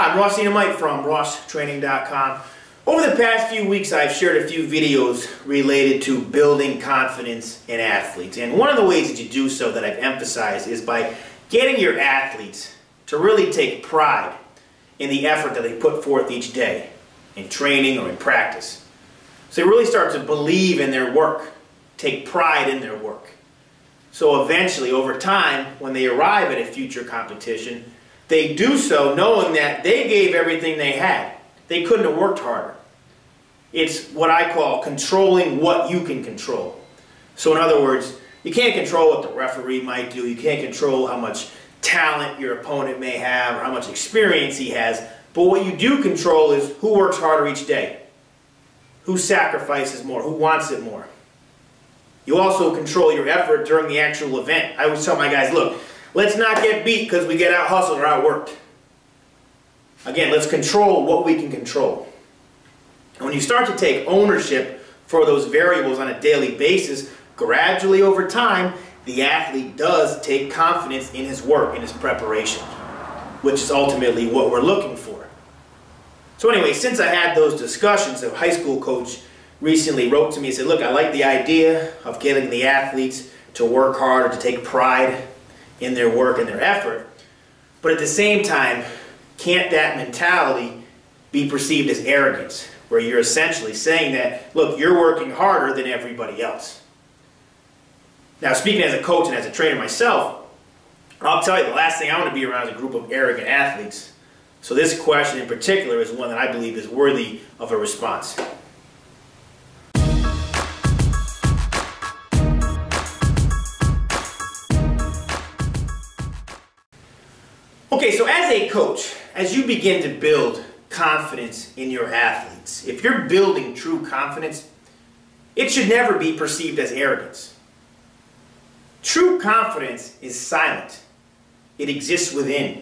Hi, I'm Ross Enamait from rosstraining.com. Over the past few weeks, I've shared a few videos related to building confidence in athletes. And one of the ways that you do so that I've emphasized is by getting your athletes to really take pride in the effort that they put forth each day in training or in practice. So they really start to believe in their work, take pride in their work. So eventually, over time, when they arrive at a future competition, they do so knowing that they gave everything they had. They couldn't have worked harder. It's what I call controlling what you can control. So in other words, you can't control what the referee might do. You can't control how much talent your opponent may have or how much experience he has. But what you do control is who works harder each day, who sacrifices more, who wants it more. You also control your effort during the actual event. I always tell my guys, look, let's not get beat because we get out-hustled or outworked. Again, let's control what we can control. And when you start to take ownership for those variables on a daily basis, gradually over time, the athlete does take confidence in his work, in his preparation, which is ultimately what we're looking for. So anyway, since I had those discussions, a high school coach recently wrote to me and said, look, I like the idea of getting the athletes to work harder, to take pride in their work and their effort, but at the same time, can't that mentality be perceived as arrogance, where you're essentially saying that, look, you're working harder than everybody else? Now, speaking as a coach and as a trainer myself, I'll tell you, the last thing I want to be around is a group of arrogant athletes. So this question in particular is one that I believe is worthy of a response. Okay, so as a coach, as you begin to build confidence in your athletes, if you're building true confidence, it should never be perceived as arrogance. True confidence is silent. It exists within.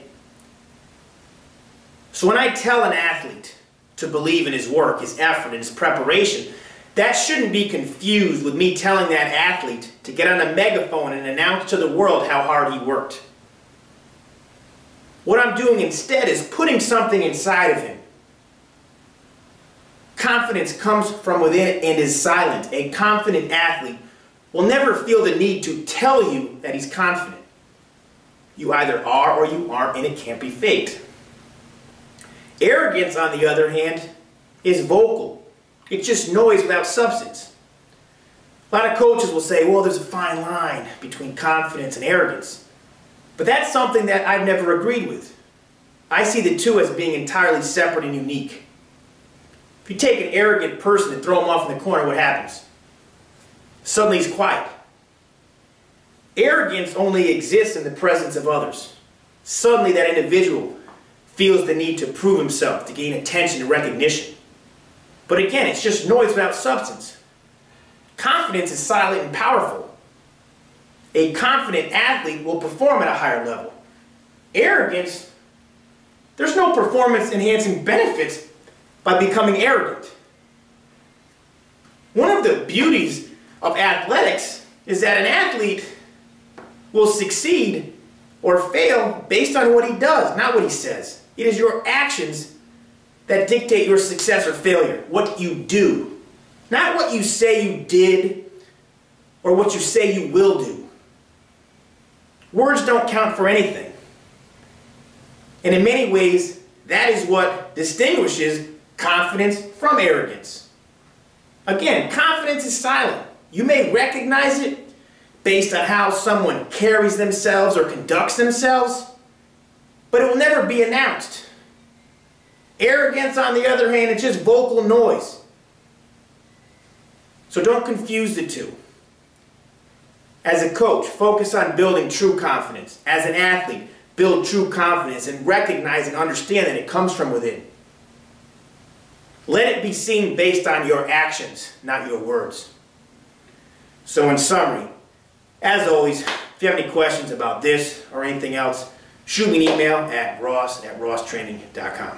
So when I tell an athlete to believe in his work, his effort, and his preparation, that shouldn't be confused with me telling that athlete to get on a megaphone and announce to the world how hard he worked. What I'm doing instead is putting something inside of him. Confidence comes from within and is silent. A confident athlete will never feel the need to tell you that he's confident. You either are or you aren't, and it can't be faked. Arrogance, on the other hand, is vocal. It's just noise without substance. A lot of coaches will say, well, there's a fine line between confidence and arrogance. But that's something that I've never agreed with. I see the two as being entirely separate and unique. If you take an arrogant person and throw him off in the corner, what happens? Suddenly he's quiet. Arrogance only exists in the presence of others. Suddenly that individual feels the need to prove himself, to gain attention and recognition. But again, it's just noise without substance. Confidence is silent and powerful. A confident athlete will perform at a higher level. Arrogance, there's no performance-enhancing benefits by becoming arrogant. One of the beauties of athletics is that an athlete will succeed or fail based on what he does, not what he says. It is your actions that dictate your success or failure, what you do, not what you say you did or what you say you will do. Words don't count for anything. And in many ways, that is what distinguishes confidence from arrogance. Again, confidence is silent. You may recognize it based on how someone carries themselves or conducts themselves, but it will never be announced. Arrogance, on the other hand, is just vocal noise. So don't confuse the two. As a coach, focus on building true confidence. As an athlete, build true confidence and recognize and understand that it comes from within. Let it be seen based on your actions, not your words. So in summary, as always, if you have any questions about this or anything else, shoot me an email at ross@rosstraining.com.